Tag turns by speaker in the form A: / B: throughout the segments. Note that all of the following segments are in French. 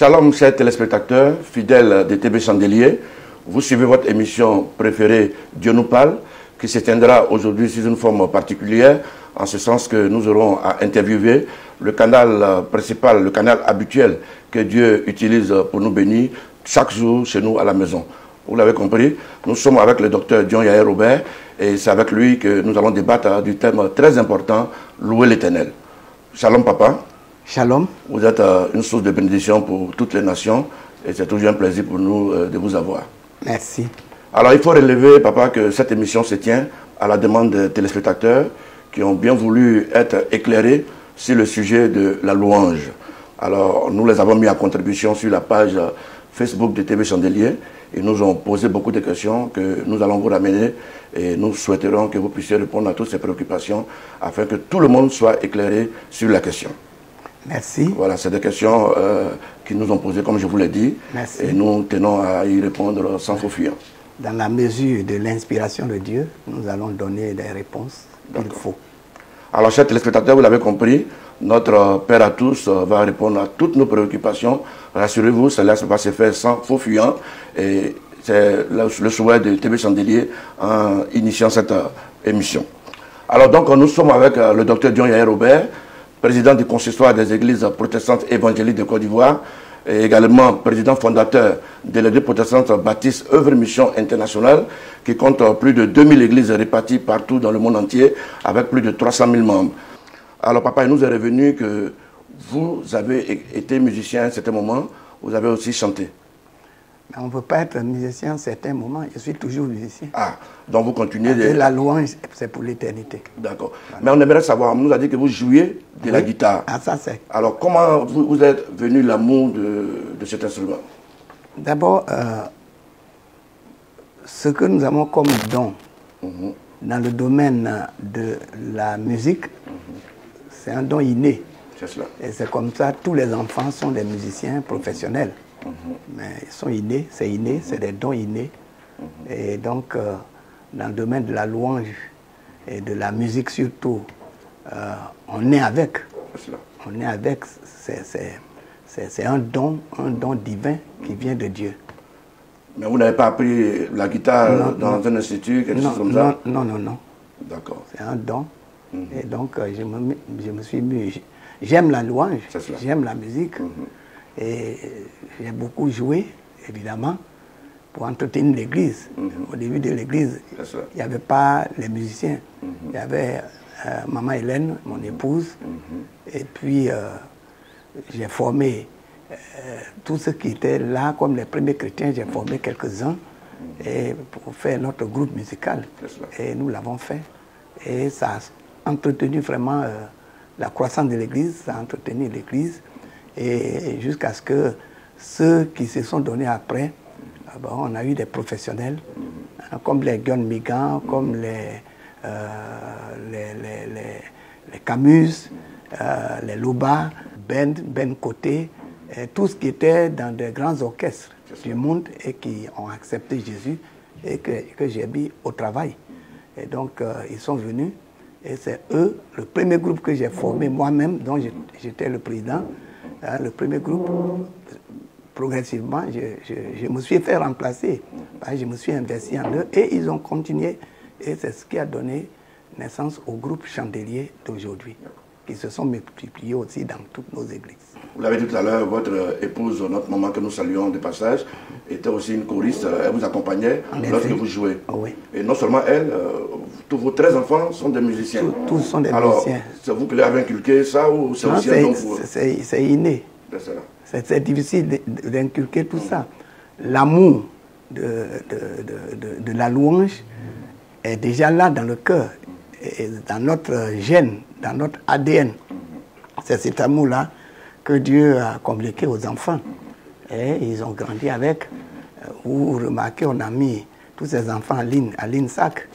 A: Shalom, chers téléspectateurs, fidèles de TV Chandelier. Vous suivez votre émission préférée, Dieu nous parle, qui s'éteindra aujourd'hui sous une forme particulière, en ce sens que nous aurons à interviewer le canal principal, le canal habituel que Dieu utilise pour nous bénir chaque jour chez nous à la maison. Vous l'avez compris, nous sommes avec le docteur John Yahya Robert et c'est avec lui que nous allons débattre du thème très important, louer l'Éternel. Shalom papa.
B: Shalom.
A: Vous êtes une source de bénédiction pour toutes les nations et c'est toujours un plaisir pour nous de vous avoir.
B: Merci.
A: Alors il faut relever, papa, que cette émission se tient à la demande des téléspectateurs qui ont bien voulu être éclairés sur le sujet de la louange. Alors nous les avons mis en contribution sur la page Facebook de TV Chandelier. Ils nous ont posé beaucoup de questions que nous allons vous ramener et nous souhaiterons que vous puissiez répondre à toutes ces préoccupations afin que tout le monde soit éclairé sur la question.
B: Merci.
A: Voilà, c'est des questions qui nous ont posées, comme je vous l'ai dit.
B: Merci.
A: Et nous tenons à y répondre sans faux fuir.
B: Dans la mesure de l'inspiration de Dieu, nous allons donner des réponses qu'il faut.
A: Alors, chers téléspectateurs, vous l'avez compris, notre Père à tous va répondre à toutes nos préoccupations. Rassurez-vous, cela va se faire sans faux fuyant. Et c'est le souhait de TV Chandelier en initiant cette émission. Alors, donc, nous sommes avec le docteur John Yahya Robert, président du consistoire des églises protestantes évangéliques de Côte d'Ivoire, et également président fondateur de l'église protestante baptiste Œuvre Mission Internationale, qui compte plus de 2000 églises réparties partout dans le monde entier, avec plus de 300 000 membres. Alors papa, il nous est revenu que vous avez été musicien à un certain moment, vous avez aussi chanté.
B: Mais on ne peut pas être musicien à un certain moment, je suis toujours musicien.
A: Ah, donc vous continuez
B: de... La louange, c'est pour l'éternité.
A: D'accord. Voilà. Mais on aimerait savoir, on nous a dit que vous jouiez de la guitare.
B: Ah, ça c'est.
A: Alors comment vous êtes venu l'amour de cet instrument?
B: D'abord, ce que nous avons comme don dans le domaine de la musique, c'est un don inné.
A: C'est cela.
B: Et c'est comme ça, tous les enfants sont des musiciens professionnels. Mais ils sont innés, c'est des dons innés. Et donc, dans le domaine de la louange et de la musique surtout, on est avec. On est avec, c'est un don divin qui vient de Dieu.
A: Mais vous n'avez pas appris la guitare dans un institut, quelque chose comme ça?
B: Non, non, non.
A: D'accord.
B: C'est un don. Et donc, je me suis mis... J'aime la louange, j'aime la musique. Et j'ai beaucoup joué, évidemment, pour entretenir l'église. Au début de l'église, il n'y avait pas les musiciens. Il y avait Maman Hélène, mon épouse. Et puis, j'ai formé tous ceux qui étaient là, comme les premiers chrétiens, j'ai formé quelques-uns pour faire notre groupe musical. Et nous l'avons fait. Et ça a entretenu vraiment la croissance de l'église, ça a entretenu l'église. Et jusqu'à ce que ceux qui se sont donnés après, on a eu des professionnels, comme les Gun Migan, comme les Camus, les Loba, Ben Côté, tous qui étaient dans des grands orchestres du monde et qui ont accepté Jésus et que j'ai mis au travail. Et donc, ils sont venus et c'est eux, le premier groupe que j'ai formé moi-même, dont j'étais le président. Le premier groupe, progressivement, je me suis fait remplacer. Je me suis investi en eux et ils ont continué. Et c'est ce qui a donné naissance au groupe Chandelier d'aujourd'hui, qui se sont multipliés aussi dans toutes nos églises.
A: Vous l'avez dit tout à l'heure, votre épouse, notre maman que nous saluons de passage, était aussi une choriste. Elle vous accompagnait lorsque vous jouez.
B: Oui.
A: Et non seulement elle, tous vos 13 enfants sont des musiciens.
B: Tous sont des
A: musiciens.
B: Alors,
A: c'est vous qui l'avez inculqué ça ou c'est aussi un don pour vous?
B: C'est inné. C'est difficile d'inculquer tout ça. L'amour de la louange est déjà là dans le cœur, et dans notre gène, dans notre ADN. C'est cet amour-là que Dieu a communiqué aux enfants. Et ils ont grandi avec. Vous remarquez, on a mis tous ces enfants à l'INSAC.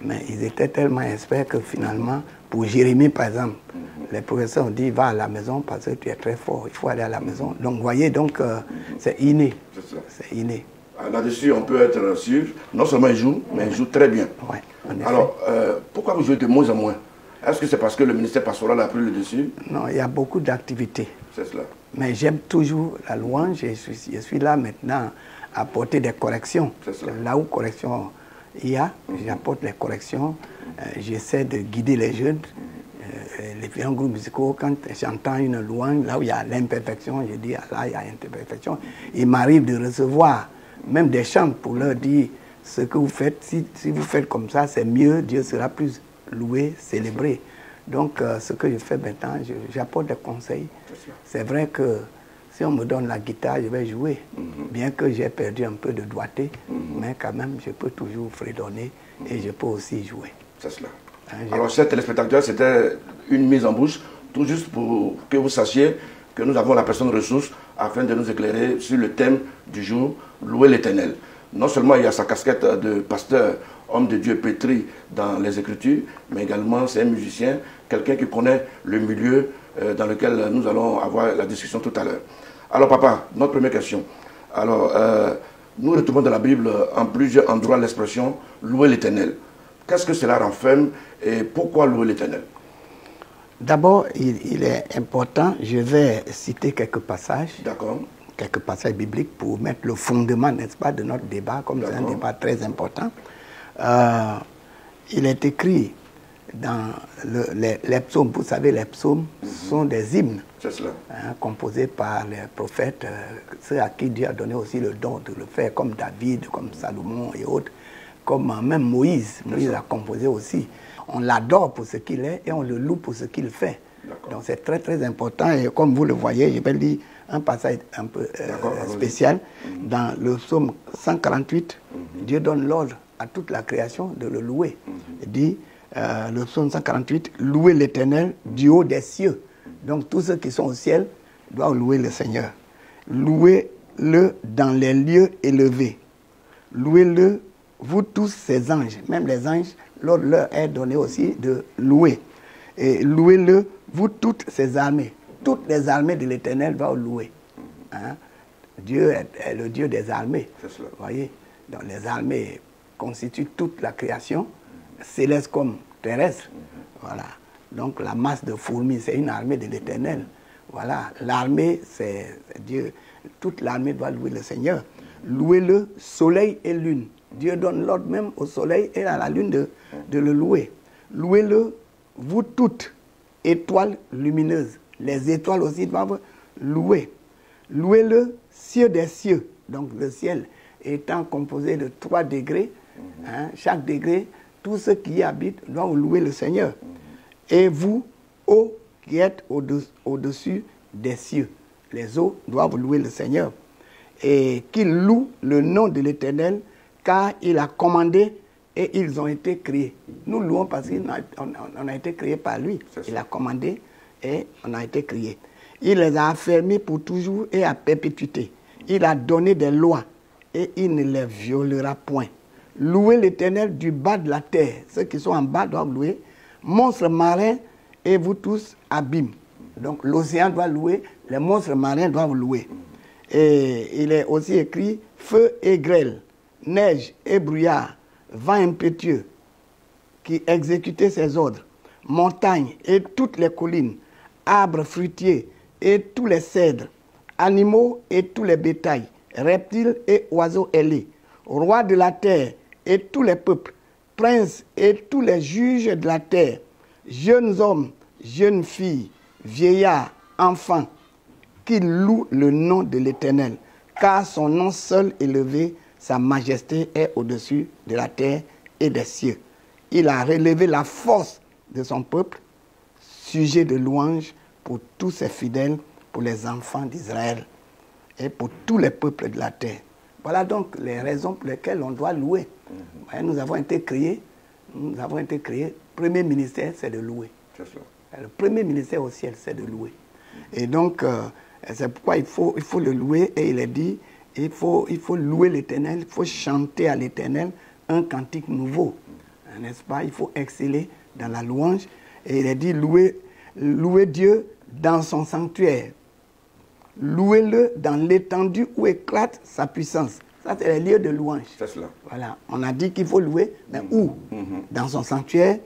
B: Mais ils étaient tellement experts que finalement, pour Jérémie par exemple, les professeurs ont dit va à la maison parce que tu es très fort, il faut aller à la maison. Donc vous voyez, c'est inné. C'est inné.
A: Là-dessus, on peut être sûr, non seulement il joue, mais il joue très bien.
B: Ouais,
A: alors, pourquoi vous jouez de moins en moins? Est-ce que c'est parce que le ministère pastoral a pris le dessus?
B: Non, il y a beaucoup d'activités.
A: C'est cela.
B: Mais j'aime toujours la louange et je suis là maintenant à apporter des corrections. Là où correction il y a, j'apporte les corrections. J'essaie de guider les jeunes. Les différents groupes musicaux, quand j'entends une louange, là où il y a l'imperfection, je dis, là, il y a l'imperfection. Il m'arrive de recevoir même des chants pour leur dire, ce que vous faites, si vous faites comme ça, c'est mieux, Dieu sera plus loué, célébré. Donc, ce que je fais maintenant, j'apporte des conseils. C'est vrai que si on me donne la guitare, je vais jouer. Bien que j'ai perdu un peu de doigté, mais quand même, je peux toujours fredonner et je peux aussi jouer.
A: C'est cela. Alors, chers téléspectateurs, c'était une mise en bouche, tout juste pour que vous sachiez que nous avons la personne ressource afin de nous éclairer sur le thème du jour, louer l'Éternel. Non seulement il y a sa casquette de pasteur, homme de Dieu pétri dans les Écritures, mais également c'est un musicien, quelqu'un qui connaît le milieu dans lequel nous allons avoir la discussion tout à l'heure. Alors papa, notre première question. Alors, nous retrouvons dans la Bible en plusieurs endroits l'expression « louer l'Éternel ». Qu'est-ce que cela renferme et pourquoi louer l'Éternel?
B: D'abord, il est important, je vais citer quelques passages.
A: D'accord.
B: Quelques passages bibliques pour mettre le fondement, n'est-ce pas, de notre débat, comme c'est un débat très important. Il est écrit dans les psaumes, vous savez, les psaumes sont des hymnes composés par les prophètes, ceux à qui Dieu a donné aussi le don de le faire, comme David, comme Salomon et autres, comme même Moïse. Moïse a composé aussi. On l'adore pour ce qu'il est et on le loue pour ce qu'il fait. Donc c'est très très important et comme vous le voyez, je vais lire un passage un peu spécial. Dans le psaume 148, Dieu donne l'ordre à toute la création de le louer. Il dit, le psaume 148, louez l'Éternel du haut des cieux. Donc tous ceux qui sont au ciel doivent louer le Seigneur. Louez-le dans les lieux élevés. Louez-le, vous tous ses anges. Même les anges, l'ordre leur est donné aussi de louer. Et louez-le, vous toutes ses armées. Toutes les armées de l'Éternel doivent louer. Hein? Dieu est le Dieu des armées. Vous voyez? Donc les armées constituent toute la création, céleste comme terrestre. Voilà. Donc la masse de fourmis, c'est une armée de l'Éternel. Voilà. L'armée, c'est Dieu. Toute l'armée doit louer le Seigneur. Louez-le, soleil et lune. Dieu donne l'ordre même au soleil et à la lune de le louer. Louez-le, vous toutes, étoiles lumineuses. Les étoiles aussi doivent louer. Louez-le, cieux des cieux. Donc le ciel étant composé de 3 degrés, hein, chaque degré, tous ceux qui y habitent doivent louer le Seigneur. Et vous, eaux qui êtes au-dessus des cieux, les eaux doivent louer le Seigneur. Et qu'ils louent le nom de l'Éternel, car il a commandé et ils ont été créés. Nous louons parce qu'on a été créés par lui. Il a commandé et on a été créés. Il les a affermis pour toujours et à perpétuité. Il a donné des lois et il ne les violera point. Louez l'Éternel du bas de la terre. Ceux qui sont en bas doivent louer. Monstres marins et vous tous abîmes. Donc l'océan doit louer, les monstres marins doivent louer. Et il est aussi écrit feu et grêle, neige et brouillard, vent impétueux qui exécutait ses ordres, montagnes et toutes les collines, arbres fruitiers et tous les cèdres, animaux et tous les bétails, reptiles et oiseaux ailés, rois de la terre et tous les peuples, princes et tous les juges de la terre, jeunes hommes, jeunes filles, vieillards, enfants, qui louent le nom de l'Éternel, car son nom seul élevé, sa majesté est au-dessus de la terre et des cieux. Il a relevé la force de son peuple, sujet de louange pour tous ses fidèles, pour les enfants d'Israël et pour tous les peuples de la terre. Voilà donc les raisons pour lesquelles on doit louer. Nous avons été créés, premier ministère, c'est de louer. Le premier ministère au ciel, c'est de louer. Et donc, c'est pourquoi il faut le louer. Et il est dit, il faut louer l'Éternel, il faut chanter à l'Éternel un cantique nouveau. N'est-ce pas? Il faut exceller dans la louange. Et il est dit, louer Dieu dans son sanctuaire. Louez-le dans l'étendue où éclate sa puissance. Ça, c'est les lieux de louange. C'est cela. Voilà. On a dit qu'il faut louer, mais où? Dans son sanctuaire,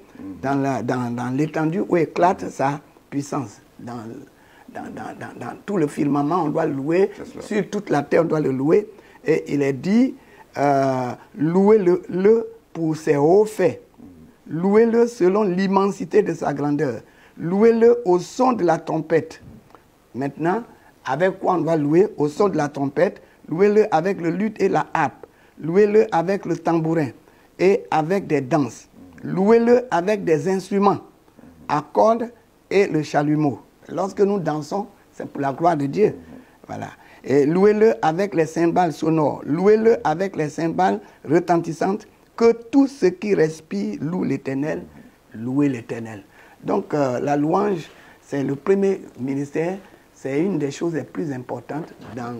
B: dans l'étendue où éclate sa puissance. dans tout le firmament, on doit louer. Sur toute la terre, on doit le louer. Et il est dit, louez-le pour ses hauts faits. Louez-le selon l'immensité de sa grandeur. Louez-le au son de la trompette. Maintenant, avec quoi on va louer? Au son de la trompette. Louez-le avec le luth et la harpe. Louez-le avec le tambourin et avec des danses. Louez-le avec des instruments, à cordes et le chalumeau. Lorsque nous dansons, c'est pour la gloire de Dieu. Voilà. Et louez-le avec les cymbales sonores. Louez-le avec les cymbales retentissantes. Que tout ce qui respire loue l'Éternel. Louez l'Éternel. Donc la louange, c'est le premier ministère. C'est une des choses les plus importantes dans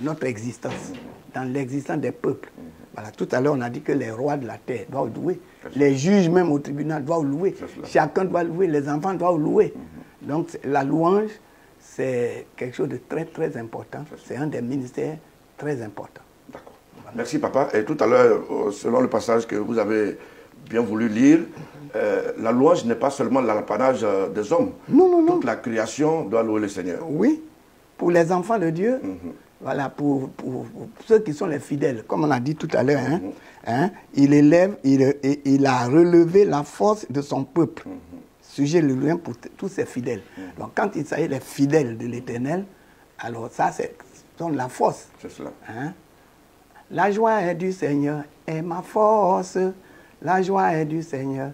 B: notre existence, dans l'existence des peuples. Voilà, tout à l'heure, on a dit que les rois de la terre doivent louer. Les juges même au tribunal doivent louer. Chacun doit louer, les enfants doivent louer. Donc la louange, c'est quelque chose de très, très important. C'est un des ministères très importants.
A: D'accord. Voilà. Merci, papa. Et tout à l'heure, selon le passage que vous avez bien voulu lire, la louange n'est pas seulement l'apanage des hommes.
B: Non, non, non.
A: Toute la création doit louer le Seigneur.
B: Oui, pour les enfants de Dieu, voilà, pour ceux qui sont les fidèles, comme on a dit tout à l'heure, il a relevé la force de son peuple. Sujet le lien pour tous ses fidèles. Donc quand il s'agit des fidèles de l'Éternel, alors ça, c'est la force.
A: C'est cela.
B: La joie est du Seigneur est ma force. La joie est du Seigneur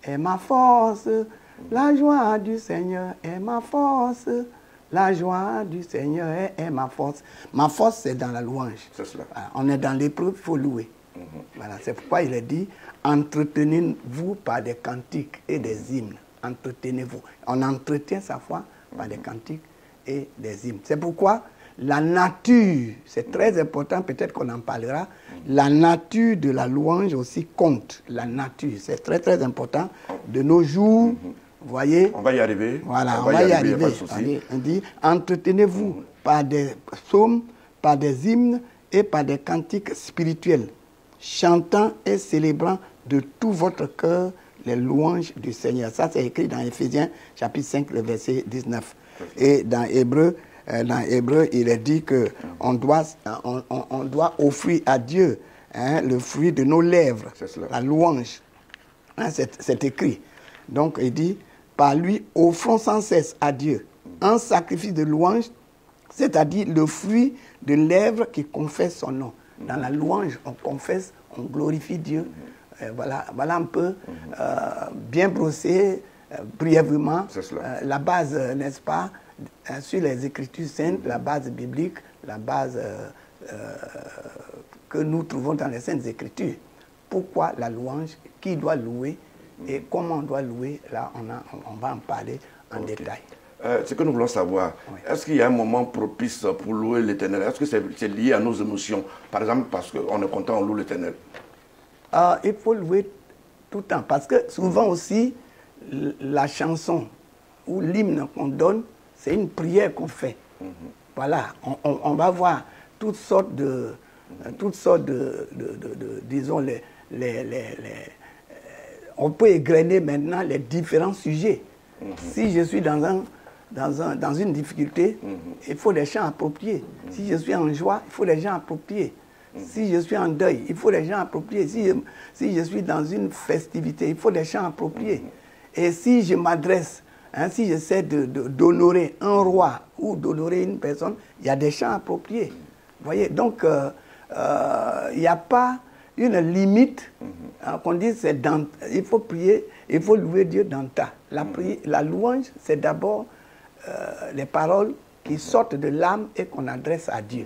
B: est ma force. La joie du Seigneur est ma force. La joie du Seigneur est ma force. Ma force, c'est dans la louange.
A: C'est cela.
B: On est dans l'épreuve, il faut louer. Voilà, c'est pourquoi il est dit, entretenez-vous par des cantiques et des hymnes. Entretenez-vous. On entretient sa foi par des cantiques et des hymnes. C'est pourquoi la nature, c'est très important, peut-être qu'on en parlera, la nature de la louange aussi compte. La nature, c'est très très important. De nos jours, vous voyez...
A: On va y arriver.
B: Voilà, on va y arriver. On dit, entretenez-vous par des psaumes, par des hymnes et par des cantiques spirituels, chantant et célébrant de tout votre cœur les louanges du Seigneur. Ça, c'est écrit dans Éphésiens, chapitre 5, le verset 19. Et dans Hébreu, il est dit qu'on doit offrir à Dieu le fruit de nos lèvres, la louange. C'est écrit. Donc, il dit, par lui, offrons sans cesse à Dieu un sacrifice de louange, c'est-à-dire le fruit de lèvres qui confessent son nom. Dans la louange, on confesse, on glorifie Dieu. Voilà un peu, bien brossé, brièvement, la base, n'est-ce pas, sur les Écritures saintes, la base biblique, la base que nous trouvons dans les Saintes Écritures. Pourquoi la louange? Qui doit louer? Et comment on doit louer? Là, on va en parler en détail.
A: Ce que nous voulons savoir, est-ce qu'il y a un moment propice pour louer l'Éternel? Est-ce que c'est lié à nos émotions? Par exemple, parce qu'on est content, on loue l'Éternel.
B: Il faut louer tout le temps. Parce que souvent aussi, la chanson ou l'hymne qu'on donne, c'est une prière qu'on fait. Voilà, on va voir toutes sortes de disons, on peut égrener maintenant les différents sujets. Si je suis dans une difficulté, il faut des chants appropriés. Si je suis en joie, il faut des chants appropriés. Si je suis en deuil, il faut des chants appropriés. Si je suis dans une festivité, il faut des chants appropriés. Et si je m'adresse, si j'essaie d'honorer un roi ou d'honorer une personne, il y a des chants appropriés. Vous voyez, donc il n'y a pas une limite qu'on dit il faut prier, il faut louer Dieu dans ta. La louange, c'est d'abord les paroles qui sortent de l'âme et qu'on adresse à Dieu.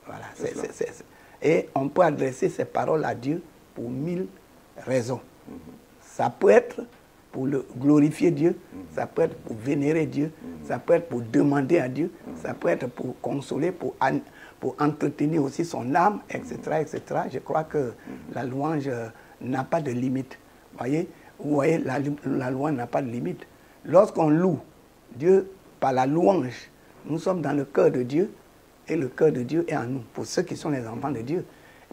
B: Voilà, et on peut adresser ces paroles à Dieu pour 1000 raisons. Ça peut être pour glorifier Dieu, ça peut être pour vénérer Dieu, ça peut être pour demander à Dieu, ça peut être pour consoler, pour entretenir aussi son âme, etc., etc. Je crois que la louange n'a pas de limite. Vous voyez, la louange n'a pas de limite. Lorsqu'on loue Dieu par la louange, nous sommes dans le cœur de Dieu et le cœur de Dieu est en nous, pour ceux qui sont les enfants de Dieu.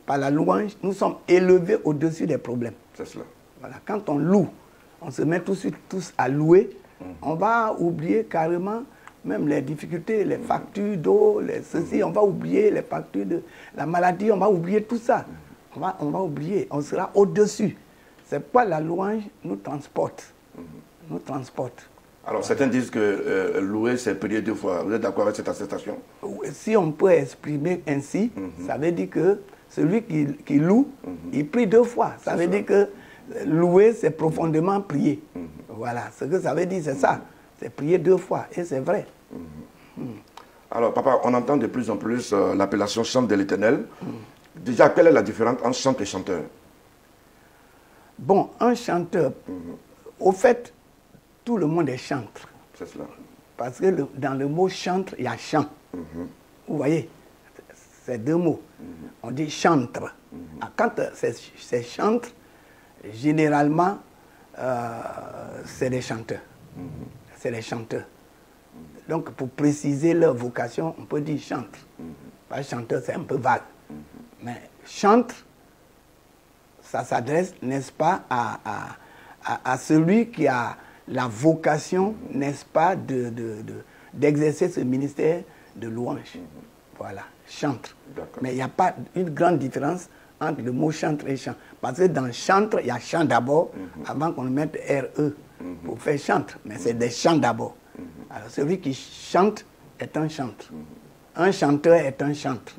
B: Par la louange, nous sommes élevés au-dessus des problèmes.
A: C'est cela.
B: Voilà, quand on loue, on se met tout de suite tous à louer, on va oublier carrément même les difficultés, les factures d'eau, ceci, on va oublier les factures de la maladie, on va oublier tout ça. On va oublier, on sera au-dessus. C'est pourquoi la louange nous transporte. Nous transporte.
A: Alors, certains disent que louer, c'est prier 2 fois. Vous êtes d'accord avec cette attestation?
B: Si on peut exprimer ainsi, ça veut dire que celui qui loue, il prie 2 fois. Ça veut dire que louer, c'est profondément prier. Voilà, ce que ça veut dire, c'est ça. C'est prier 2 fois, et c'est vrai.
A: Alors, papa, on entend de plus en plus l'appellation chante de l'Éternel. Déjà, quelle est la différence entre chante et chanteur?
B: Bon, un chanteur, au fait, tout le monde est chantre.
A: C'est cela. Parce
B: que dans le mot chantre, il y a chant. Vous voyez, c'est 2 mots. On dit chantre. Quand c'est chantre, généralement, c'est des chanteurs. C'est les chanteurs. Donc, pour préciser leur vocation, on peut dire chantre. Parce que chanteur, c'est un peu vague. Mais chantre, ça s'adresse, n'est-ce pas, à celui qui a la vocation, n'est-ce pas, d'exercer ce ministère de louange. Voilà, chantre. Mais il n'y a pas une grande différence entre le mot chantre et chant. Parce que dans chantre, il y a chant d'abord, avant qu'on mette RE pour faire chantre. Mais c'est des chants d'abord. Alors celui qui chante est un chantre. Un chanteur est un chantre.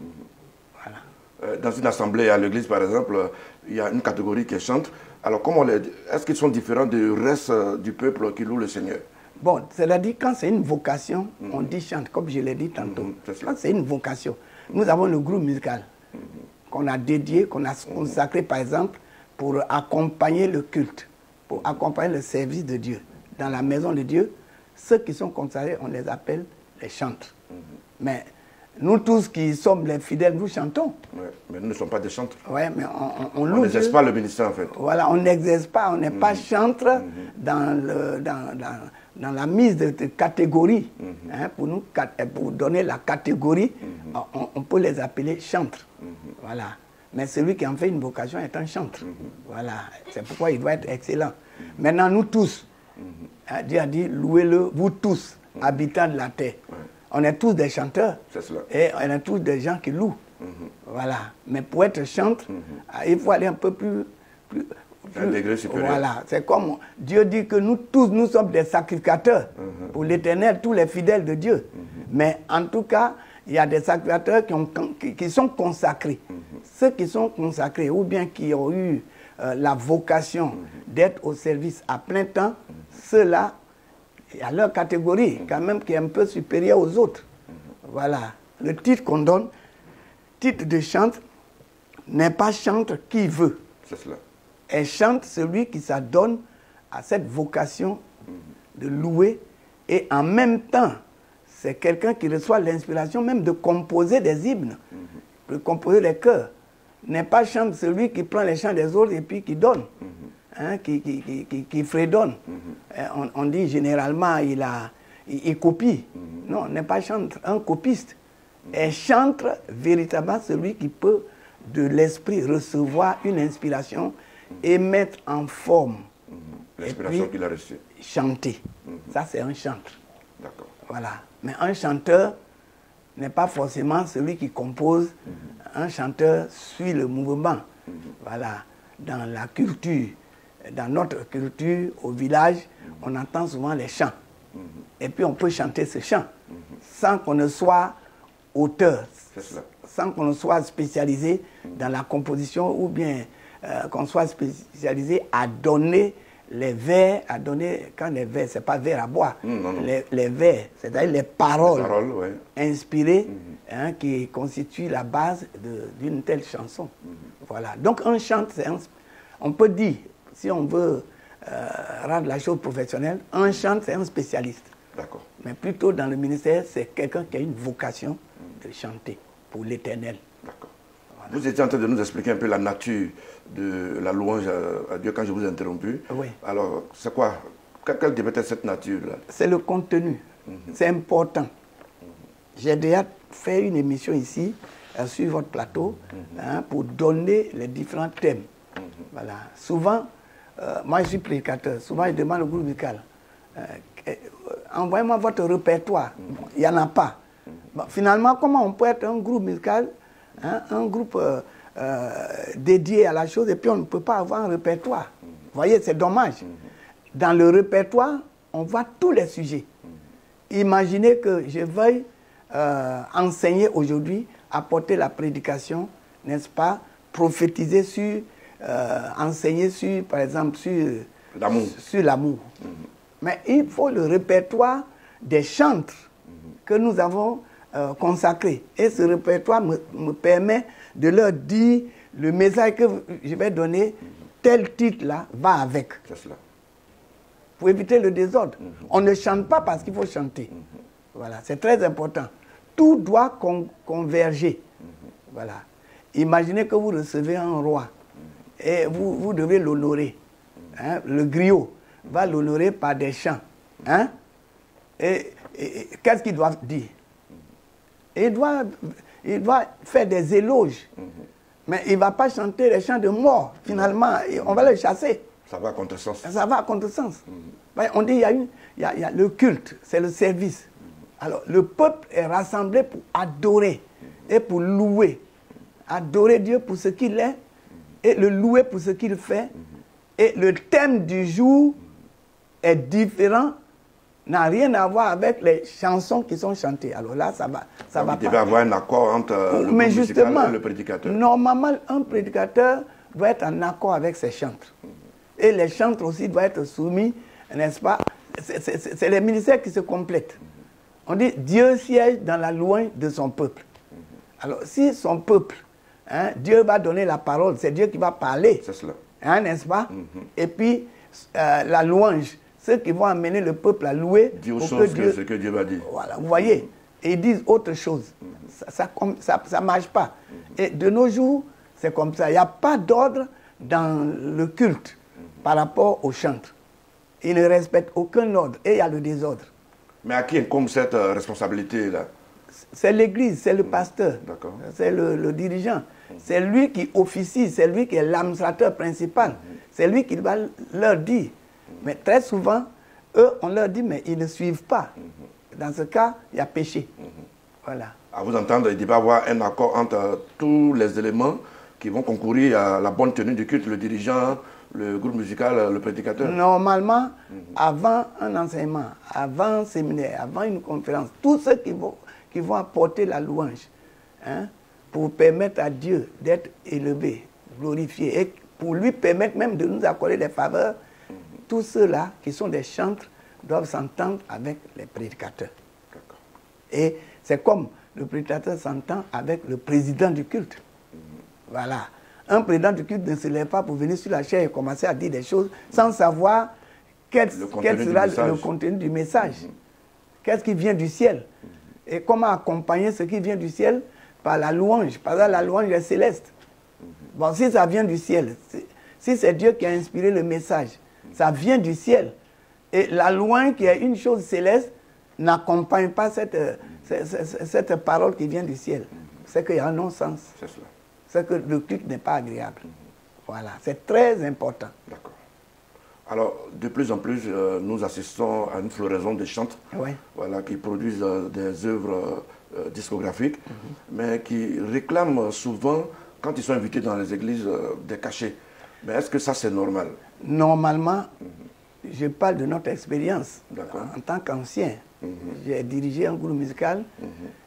B: Voilà.
A: Dans une assemblée à l'église, par exemple, il y a une catégorie qui chante. Alors, est-ce qu'ils sont différents du reste du peuple qui loue le Seigneur?
B: Bon, c'est-à-dire quand c'est une vocation, on dit chante, comme je l'ai dit tantôt. Quand c'est une vocation, nous avons le groupe musical qu'on a dédié, qu'on a consacré, par exemple, pour accompagner le culte, pour accompagner le service de Dieu. Dans la maison de Dieu, ceux qui sont consacrés, on les appelle les chantres. Mais nous tous qui sommes les fidèles, nous chantons.
A: Ouais, mais nous ne sommes pas des chantres.
B: Oui, mais on
A: n'exerce pas le ministère, en fait.
B: Voilà, on n'exerce pas, on n'est pas chantre dans la mise de catégories. Pour donner la catégorie, on peut les appeler chantres. Voilà. Mais celui qui en fait une vocation est un chantre. Voilà. C'est pourquoi il doit être excellent. Maintenant, nous tous, Dieu a dit, louez-le, vous tous, habitants de la terre. On est tous des chanteurs.
A: C'est cela.
B: Et on est tous des gens qui louent. Voilà. Mais pour être chantre, il faut aller un peu plus
A: un degré supérieur.
B: Voilà. C'est comme Dieu dit que nous tous, nous sommes des sacrificateurs pour l'Éternel, tous les fidèles de Dieu. Mais en tout cas, il y a des sacrificateurs qui sont consacrés. Ceux qui sont consacrés ou bien qui ont eu la vocation d'être au service à plein temps, ceux-là, il y a leur catégorie quand même qui est un peu supérieure aux autres. Voilà. Le titre qu'on donne, titre de chantre, n'est pas chantre qui veut.
A: C'est cela.
B: Et chante celui qui s'adonne à cette vocation de louer. Et en même temps, c'est quelqu'un qui reçoit l'inspiration même de composer des hymnes, de composer des chœurs. N'est pas chante celui qui prend les chants des autres et puis qui donne. Qui fredonne. On dit généralement il copie. Non, n'est pas chantre, un copiste. Et chante véritablement celui qui peut de l'esprit recevoir une inspiration et mettre en forme.
A: L'inspiration qu'il a reçue.
B: Chanter. Ça, c'est un chantre.
A: D'accord.
B: Voilà. Mais un chanteur n'est pas forcément celui qui compose. Un chanteur suit le mouvement. Voilà. Dans la culture, dans notre culture, au village, on entend souvent les chants. Et puis on peut chanter ce chant sans qu'on ne soit auteur, sans qu'on ne soit spécialisé dans la composition ou bien qu'on soit spécialisé à donner les vers, quand les vers, c'est pas vers à boire, les vers, c'est-à-dire les paroles inspirées qui constituent la base d'une telle chanson. Voilà. Donc un chant, on peut dire, si on veut rendre la chose professionnelle, un chant, c'est un spécialiste.
A: D'accord.
B: Mais plutôt dans le ministère, c'est quelqu'un qui a une vocation de chanter pour l'Éternel.
A: D'accord. Voilà. Vous étiez en train de nous expliquer un peu la nature de la louange à Dieu quand je vous ai interrompu.
B: Oui.
A: Alors, c'est quoi? Quelle devait être cette nature-là?
B: C'est le contenu. C'est important. J'ai déjà fait une émission ici, sur votre plateau, pour donner les différents thèmes. Voilà. Souvent, moi je suis prédicateur, souvent je demande au groupe musical, envoyez-moi votre répertoire. Il n'y en a pas. Bon, finalement, comment on peut être un groupe musical, hein, un groupe dédié à la chose, et puis on ne peut pas avoir un répertoire. Vous voyez, c'est dommage. Dans le répertoire, on voit tous les sujets. Imaginez que je veuille enseigner aujourd'hui, apporter la prédication, n'est-ce pas, prophétiser sur, enseigner sur, par exemple, sur l'amour. Mais il faut le répertoire des chantres que nous avons consacrés. Et ce répertoire me permet de leur dire le message que je vais donner, tel titre-là va avec.
A: C'est cela.
B: Pour éviter le désordre. On ne chante pas parce qu'il faut chanter. Voilà, c'est très important. Tout doit converger. Voilà. Imaginez que vous recevez un roi et vous devez l'honorer. Hein? Le griot va l'honorer par des chants. Hein? Et qu'est-ce qu'il doit dire? Il doit faire des éloges. Mais il ne va pas chanter les chants de mort. Finalement, on va le chasser.
A: Ça va à contresens.
B: Ça va à contresens. On dit il y a le culte, c'est le service. Alors, le peuple est rassemblé pour adorer et pour louer. Adorer Dieu pour ce qu'il est et le louer pour ce qu'il fait. Et le thème du jour est différent, n'a rien à voir avec les chansons qui sont chantées. Alors là, ça va
A: il devait avoir un accord entre le musical et le prédicateur.
B: Normalement, un prédicateur doit être en accord avec ses chantres. Et les chantres aussi doivent être soumis, n'est-ce pas? C'est les ministères qui se complètent. On dit Dieu siège dans la louange de son peuple. Alors, si son peuple, hein, Dieu va donner la parole, c'est Dieu qui va parler.
A: C'est cela.
B: Hein, n'est-ce pas? Et puis, la louange, ceux qui vont amener le peuple à louer.
A: Dire aux choses ce que Dieu va dire.
B: Voilà, vous voyez. Et ils disent autre chose. Ça ne marche pas. Et de nos jours, c'est comme ça. Il n'y a pas d'ordre dans le culte par rapport aux chantres. Ils ne respectent aucun ordre et il y a le désordre.
A: Mais à qui incombe cette responsabilité-là?
B: C'est l'église, c'est le pasteur, c'est le dirigeant. C'est lui qui officie, c'est lui qui est l'administrateur principal. C'est lui qui va leur dire. Mais très souvent, eux, on leur dit, mais ils ne suivent pas. Dans ce cas, il y a péché. Voilà.
A: À vous entendre, il devait y avoir un accord entre tous les éléments qui vont concourir à la bonne tenue du culte, le dirigeant, le groupe musical, le prédicateur.
B: Normalement, avant un enseignement, avant un séminaire, avant une conférence, tous ceux qui vont apporter la louange, hein, pour permettre à Dieu d'être élevé, glorifié, et pour lui permettre même de nous accorder des faveurs, tous ceux-là qui sont des chantres doivent s'entendre avec les prédicateurs. Et c'est comme le prédicateur s'entend avec le président du culte. Voilà. Un président du culte ne se lève pas pour venir sur la chaire et commencer à dire des choses sans savoir quel sera le contenu du message. Qu'est-ce qui vient du ciel? Et comment accompagner ce qui vient du ciel par la louange. Par exemple, la louange est céleste. Bon, si ça vient du ciel, si c'est Dieu qui a inspiré le message, ça vient du ciel. Et la louange, qui est une chose céleste, n'accompagne pas cette parole qui vient du ciel. C'est qu'il y a un non-sens. C'est que le culte n'est pas agréable. Voilà, c'est très important.
A: D'accord. Alors, de plus en plus, nous assistons à une floraison des chantres, voilà, qui produisent des œuvres discographiques, mais qui réclament souvent, quand ils sont invités dans les églises, des cachets. Mais est-ce que ça, c'est normal?
B: Normalement, je parle de notre expérience. En tant qu'ancien, j'ai dirigé un groupe musical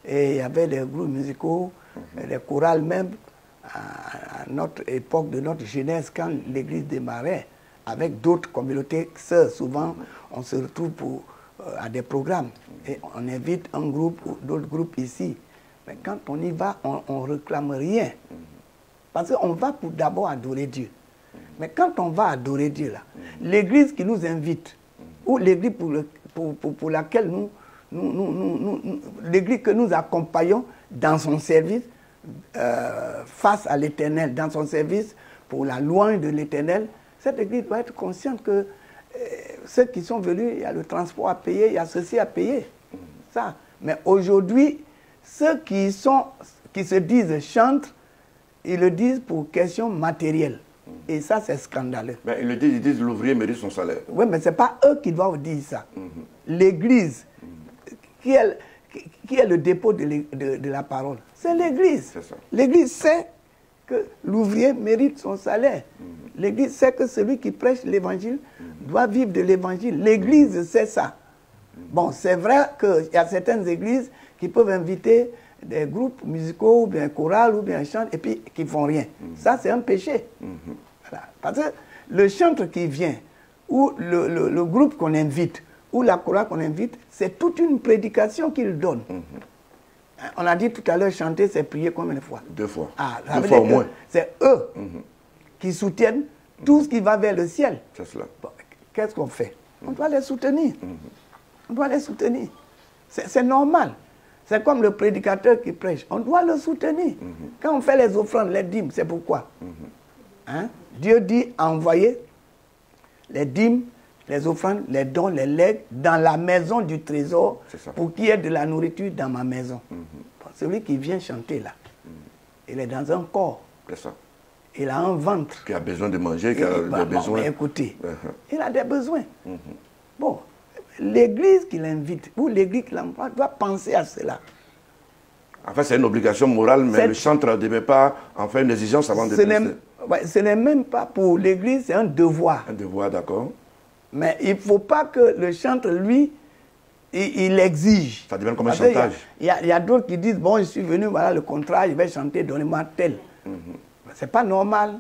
B: et il y avait des groupes musicaux, des chorales même, à notre époque de notre jeunesse, quand l'église démarrait, avec d'autres communautés sœurs. Souvent, on se retrouve à des programmes et on invite un groupe ou d'autres groupes ici. Mais quand on y va, on ne réclame rien. Parce qu'on va pour d'abord adorer Dieu. Mais quand on va adorer Dieu, là, l'église qui nous invite, ou l'église pour laquelle l'église que nous accompagnons dans son service, face à l'Éternel, dans son service pour la louange de l'Éternel, cette église doit être consciente que ceux qui sont venus, il y a le transport à payer, il y a ceci à payer. Ça. Mais aujourd'hui, ceux qui se disent chantres, ils le disent pour question matérielle. Et ça, c'est scandaleux.
A: Mais ils disent l'ouvrier mérite son salaire.
B: Oui, mais ce n'est pas eux qui doivent dire ça. l'église, qui est le dépôt de la parole? C'est l'église. L'église sait que l'ouvrier mérite son salaire. L'église sait que celui qui prêche l'évangile doit vivre de l'évangile. L'église sait ça. Bon, c'est vrai qu'il y a certaines églises qui peuvent inviter des groupes musicaux, ou bien chorales, ou bien chants, et puis qui ne font rien. Ça, c'est un péché. Voilà. Parce que le chantre qui vient, ou le groupe qu'on invite, ou la chorale qu'on invite, c'est toute une prédication qu'il donne. On a dit tout à l'heure, chanter, c'est prier combien de fois?
A: 2 fois.
B: Ah,
A: 2 fois au moins.
B: C'est eux qui soutiennent tout ce qui va vers le ciel.
A: C'est cela.
B: Bon, qu'est-ce qu'on fait? On doit les soutenir. On doit les soutenir. C'est normal. C'est comme le prédicateur qui prêche. On doit le soutenir. Quand on fait les offrandes, les dîmes, c'est pourquoi? Hein? Dieu dit envoyer les dîmes, les offrandes, les dons, les legs dans la maison du trésor pour qu'il y ait de la nourriture dans ma maison. Celui qui vient chanter là, il est dans un corps.
A: C'est ça.
B: Il a un ventre.
A: Qui a besoin de manger, qui a des besoins.
B: Mais écoutez, il a des besoins. Bon, l'église qui l'invite ou l'église qui l'envoie doit penser à cela.
A: En fait, c'est une obligation morale, mais le chantre ne devait pas en faire une exigence avant de prêcher.
B: Ce n'est même pas pour l'église, c'est un devoir.
A: Un devoir, d'accord.
B: Mais il ne faut pas que le chantre, lui, il exige.
A: Ça devient comme un chantage.
B: Il y a d'autres qui disent, bon, je suis venu, voilà le contrat, je vais chanter, donnez-moi tel. Ce n'est pas normal.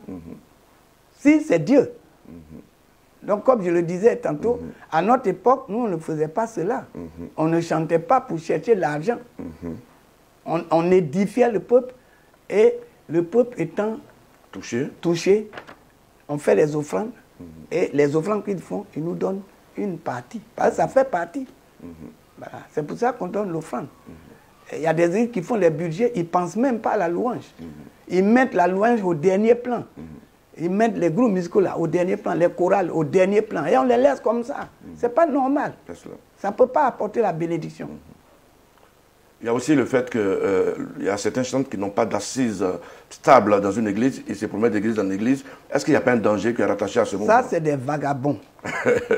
B: Si, c'est Dieu. Donc, comme je le disais tantôt, à notre époque, nous, on ne faisait pas cela. On ne chantait pas pour chercher l'argent. On édifiait le peuple, et le peuple étant touché, on fait les offrandes, et les offrandes qu'ils font, ils nous donnent une partie. Parce que ça fait partie. Voilà. C'est pour ça qu'on donne l'offrande. Il y a des églises qui font les budgets, ils ne pensent même pas à la louange. Ils mettent la louange au dernier plan. Ils mettent les groupes musicaux là, au dernier plan, les chorales au dernier plan. Et on les laisse comme ça. Ce n'est pas normal. Ça ne peut pas apporter la bénédiction.
A: Il y a aussi le fait qu'il y a certains chantres qui n'ont pas d'assises stables dans une église. Ils se promettent d'église en église. Est-ce qu'il n'y a pas un danger qui est rattaché à ce mouvement?
B: Ça, c'est des vagabonds.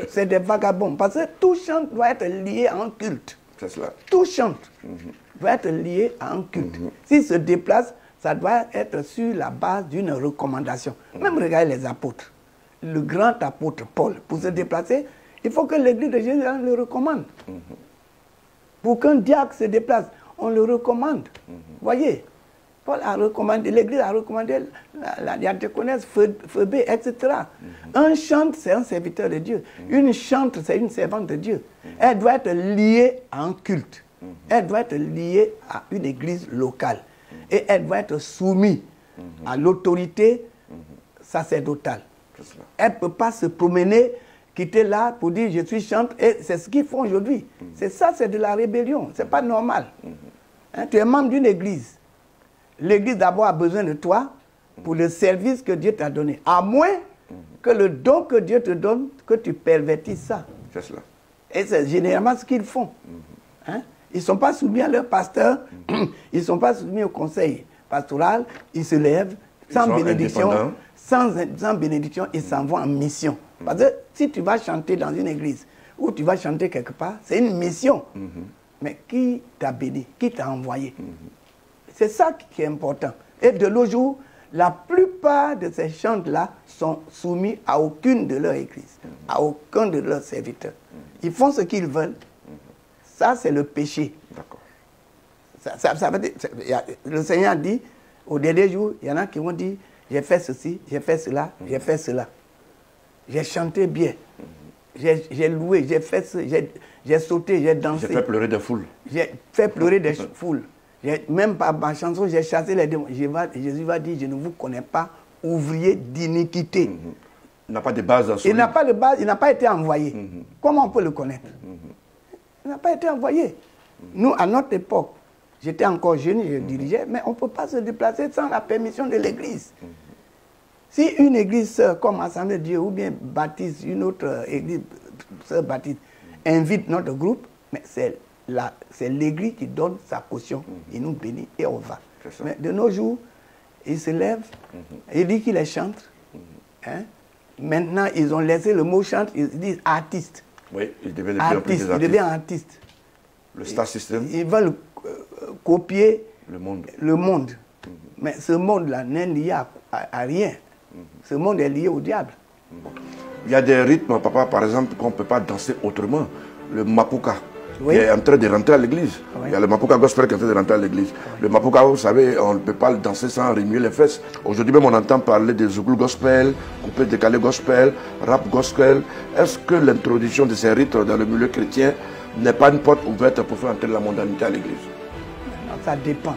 B: C'est des vagabonds. Parce que tout chante doit être lié à un culte.
A: C'est cela.
B: Tout chante doit être lié à un culte. S'il se déplace, ça doit être sur la base d'une recommandation. Même regardez les apôtres. Le grand apôtre Paul, pour se déplacer, il faut que l'église de Jésus le recommande. Pour qu'un diacre se déplace, on le recommande. Voyez, Paul a recommandé, l'église a recommandé la diaconesse, Phoebe, etc. Un chantre, c'est un serviteur de Dieu. Une chantre, c'est une servante de Dieu. Elle doit être liée à un culte. Elle doit être liée à une église locale. Et elle doit être soumise à l'autorité sacerdotale. Elle ne peut pas se promener, quitter là pour dire je suis chantre, et c'est ce qu'ils font aujourd'hui. C'est ça, c'est de la rébellion, c'est pas normal. Hein, tu es membre d'une église. L'église d'abord a besoin de toi pour le service que Dieu t'a donné. À moins que le don que Dieu te donne, que tu pervertisses ça.
A: C'est cela.
B: Et c'est généralement ce qu'ils font. Hein? Ils ne sont pas soumis à leur pasteur, ils ne sont pas soumis au conseil pastoral, ils se lèvent sans bénédiction. Sans bénédiction, ils s'en vont en mission. Parce que si tu vas chanter dans une église ou tu vas chanter quelque part, c'est une mission. Mais qui t'a béni? Qui t'a envoyé? C'est ça qui est important. Et de nos jours, la plupart de ces chants-là sont soumis à aucune de leurs églises, à aucun de leurs serviteurs. Ils font ce qu'ils veulent. Ça, c'est le péché.
A: D'accord.
B: Ça veut dire, le Seigneur dit, au dernier jour, il y en a qui vont dire, j'ai fait ceci, j'ai fait cela, j'ai fait cela. J'ai chanté bien. J'ai loué, j'ai fait j'ai sauté, j'ai dansé.
A: J'ai fait pleurer des foules.
B: J'ai fait pleurer des foules. Même par ma chanson, j'ai chassé les démons. Jésus va dire, je ne vous connais pas, ouvrier d'iniquité.
A: Il n'a pas de base dans ce
B: Il n'a pas de base, il n'a pas été envoyé. Comment on peut le connaître? Il n'a pas été envoyé. Nous, à notre époque, j'étais encore jeune, je dirigeais, mais on ne peut pas se déplacer sans la permission de l'église. Si une église sœur, comme Assemblée de Dieu, ou bien baptiste, une autre église sœur baptiste, invite notre groupe, mais c'est l'église qui donne sa caution. Il nous bénit et on va. Mais de nos jours, il se lève, il dit qu'il est chantre. Hein? Maintenant, ils ont laissé le mot chantre, ils disent artiste.
A: Oui, il devient de plus en plus des
B: artiste. Il
A: artistes.
B: devient artiste.
A: Le star system.
B: Ils veulent copier
A: Le monde.
B: le monde. Mais ce monde-là n'est lié à rien. Ce monde est lié au diable.
A: Il y a des rythmes, papa, par exemple, qu'on ne peut pas danser autrement. Le mapuka,
B: Oui.
A: qui est en train de rentrer à l'église.
B: Oui.
A: Il y a le mapuka gospel qui est en train de rentrer à l'église. Le mapuka, vous savez, on ne peut pas le danser sans remuer les fesses. Aujourd'hui même, on entend parler de zougou gospel, coupé décalé gospel, rap gospel. Est-ce que l'introduction de ces rites dans le milieu chrétien n'est pas une porte ouverte pour faire entrer la mondanité à l'église?
B: Ça dépend.